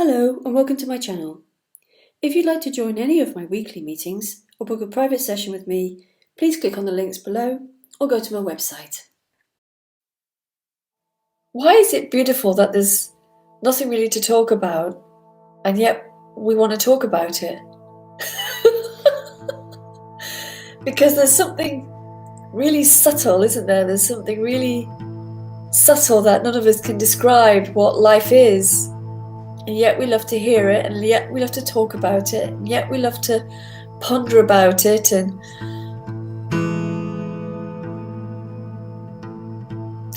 Hello and welcome to my channel. If you'd like to join any of my weekly meetings or book a private session with me, please click on the links below or go to my website. Why is it beautiful that there's nothing really to talk about and yet we want to talk about it? Because there's something really subtle, isn't there? There's something really subtle that none of us can describe what life is. And yet we love to hear it, and yet we love to talk about it, and yet we love to ponder about it, and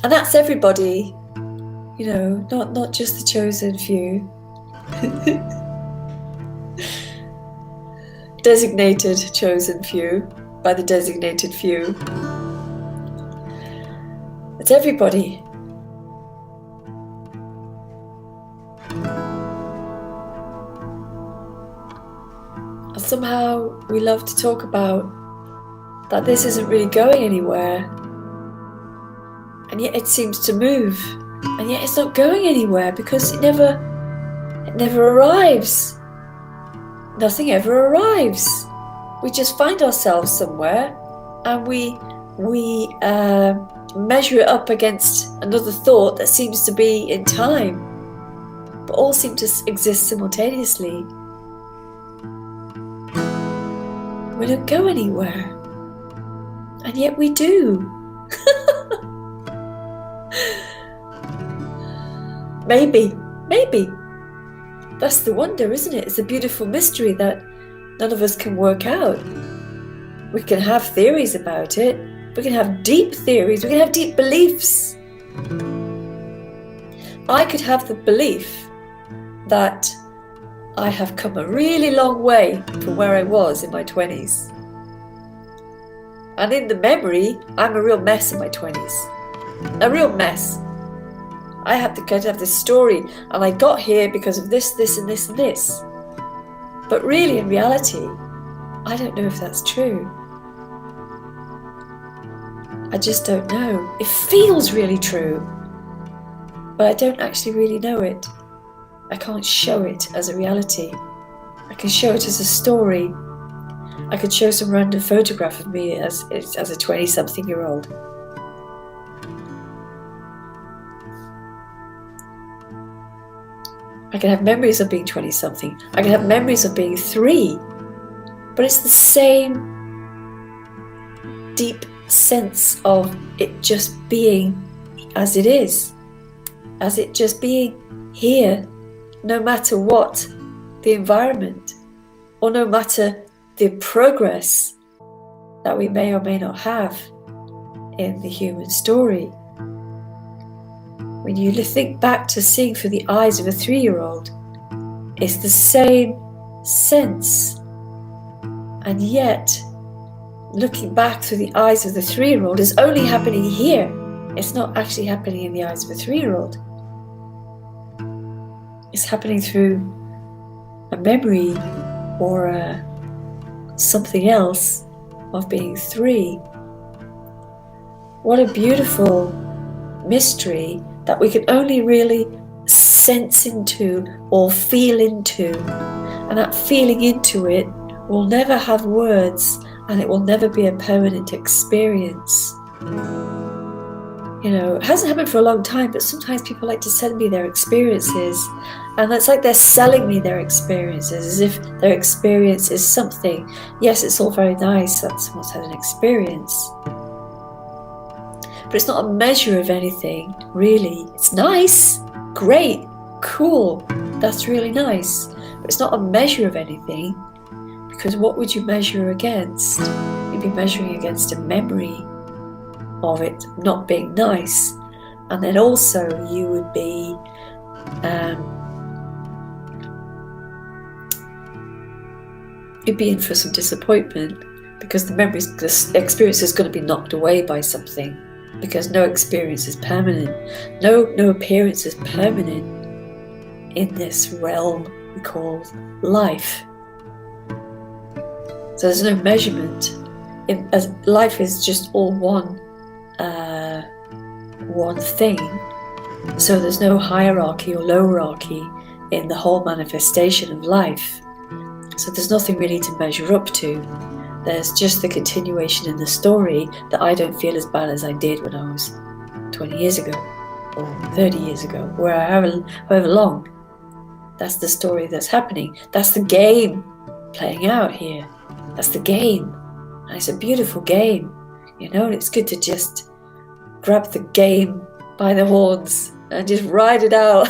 that's everybody, not just the chosen few. Designated chosen few by the designated few. It's everybody. And somehow we love to talk about that this isn't really going anywhere, and yet it seems to move, and yet it's not going anywhere because it never arrives. Nothing ever arrives. We just find ourselves somewhere and we measure it up against another thought that seems to be in time, but all seem to exist simultaneously. We don't go anywhere, and yet we do. Maybe. That's the wonder, isn't it? It's a beautiful mystery that none of us can work out. We can have theories about it. We can have deep theories. We can have deep beliefs. I could have the belief that I have come a really long way from where I was in my 20s. And in the memory, I'm a real mess in my 20s. A real mess. I had to have this story, and I got here because of this, and this, and this. But really, in reality, I don't know if that's true. I just don't know. It feels really true, but I don't actually really know it. I can't show it as a reality. I can show it as a story. I could show some random photograph of me as a 20-something-year-old. I can have memories of being 20-something. I can have memories of being 3. But it's the same deep sense of it just being as it is. As it just being here, no matter what the environment, or no matter the progress that we may or may not have in the human story. When you think back to seeing through the eyes of a 3-year-old, it's the same sense. And yet, looking back through the eyes of the 3-year-old is only happening here. It's not actually happening in the eyes of a 3-year-old. It's happening through a memory or something else of being 3. What a beautiful mystery that we can only really sense into or feel into, and that feeling into it will never have words, and it will never be a permanent experience. It hasn't happened for a long time, but sometimes people like to send me their experiences, and it's like they're selling me their experiences as if their experience is something. Yes, it's all very nice that someone's had an experience, but it's not a measure of anything, really. It's nice, great, cool, that's really nice, but it's not a measure of anything, because what would you measure against? You'd be measuring against a memory of it not being nice, and then also you would be you'd be in for some disappointment, because the experience is going to be knocked away by something. Because no experience is permanent. No appearance is permanent in this realm we call life. So there's no measurement. As life is just all one thing. So there's no hierarchy or lowerarchy. in the whole manifestation of life. So there's nothing really to measure up to. There's just the continuation in the story that I don't feel as bad as I did when I was 20 years ago or 30 years ago, or however long. That's the story that's happening. That's the game playing out here. That's the game. And it's a beautiful game, and it's good to just grab the game by the horns and just ride it out.